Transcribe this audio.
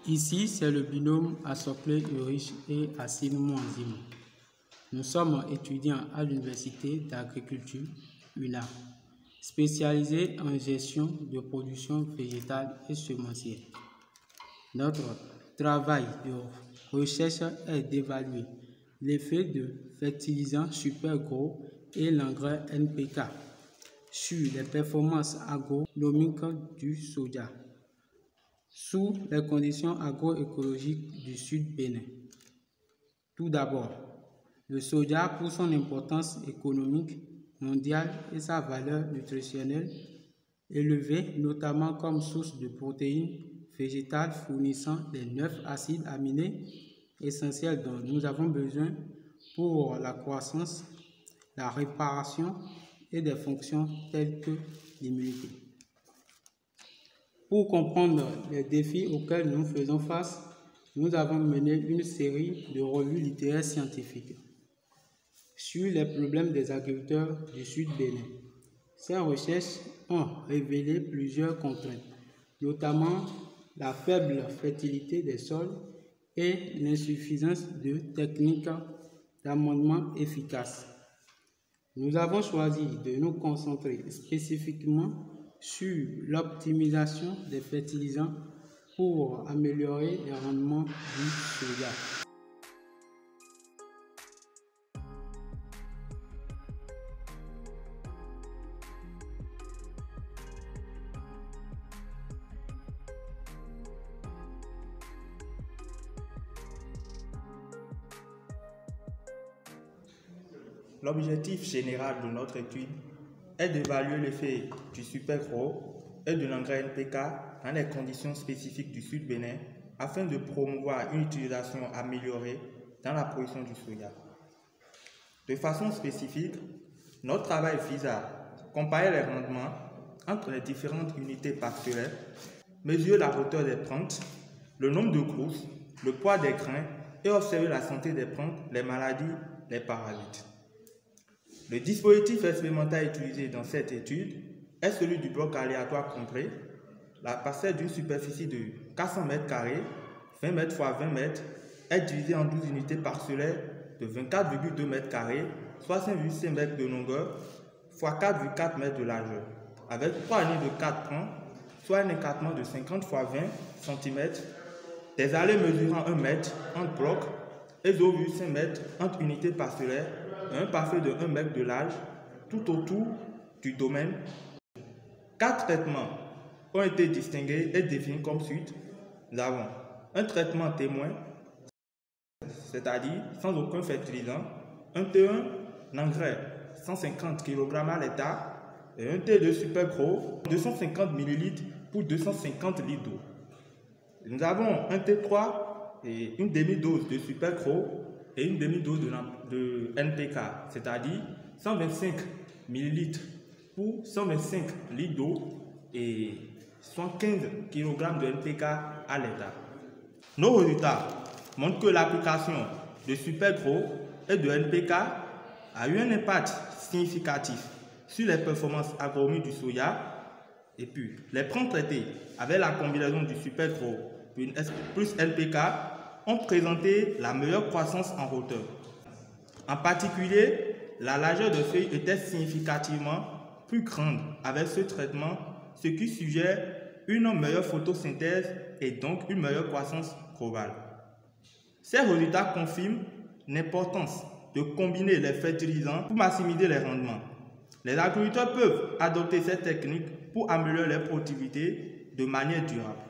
Ici, c'est le binôme Assoklé-Urich et Assine-Mouanzima. Nous sommes étudiants à l'Université d'agriculture, UNA, spécialisés en gestion de production végétale et semencière. Notre travail de recherche est d'évaluer l'effet de fertilisants super gros et l'engrais NPK sur les performances agronomiques du soja sous les conditions agroécologiques du Sud Bénin. Tout d'abord, le soja, pour son importance économique mondiale et sa valeur nutritionnelle élevée, notamment comme source de protéines végétales fournissant les 9 acides aminés essentiels dont nous avons besoin pour la croissance, la réparation et des fonctions telles que l'immunité. Pour comprendre les défis auxquels nous faisons face, nous avons mené une série de revues littéraires scientifiques sur les problèmes des agriculteurs du Sud Bénin. Ces recherches ont révélé plusieurs contraintes, notamment la faible fertilité des sols et l'insuffisance de techniques d'amendement efficaces. Nous avons choisi de nous concentrer spécifiquement sur l'optimisation des fertilisants pour améliorer les rendements du soja. L'objectif général de notre étude est d'évaluer l'effet du super gros et de l'engrais NPK dans les conditions spécifiques du Sud Bénin afin de promouvoir une utilisation améliorée dans la production du soja. De façon spécifique, notre travail vise à comparer les rendements entre les différentes unités parcellaires, mesurer la hauteur des plantes, le nombre de grousses, le poids des grains et observer la santé des plantes, les maladies, les parasites. Le dispositif expérimental utilisé dans cette étude est celui du bloc aléatoire complet, la parcelle d'une superficie de 400 m², 20 m x 20 m, est divisée en 12 unités parcellaires de 24,2 m², soit 5,6 m de longueur, x 4,4 m de largeur, avec 3 lignes de 4 pans, soit un écartement de 50 x 20 cm, des allées mesurant 1 m entre blocs et 0,5 m entre unités parcellaires, un parfait de 1 m de large tout autour du domaine. 4 traitements ont été distingués et définis comme suite. Nous avons un traitement témoin, c'est-à-dire sans aucun fertilisant, un T1 d'engrais 150 kg à l'hectare et un T2 super gros 250 ml pour 250 litres d'eau. Nous avons un T3 et une demi-dose de super gros et une demi-dose de NPK, c'est-à-dire 125 ml pour 125 litres d'eau et 115 kg de NPK à l'hectare. Nos résultats montrent que l'application de super gros et de NPK a eu un impact significatif sur les performances agronomiques du soja, et puis les plantes traitées avec la combinaison du super gros plus NPK ont présenté la meilleure croissance en hauteur. En particulier, la largeur de feuilles était significativement plus grande avec ce traitement, ce qui suggère une meilleure photosynthèse et donc une meilleure croissance globale. Ces résultats confirment l'importance de combiner les fertilisants pour maximiser les rendements. Les agriculteurs peuvent adopter cette technique pour améliorer leur productivité de manière durable.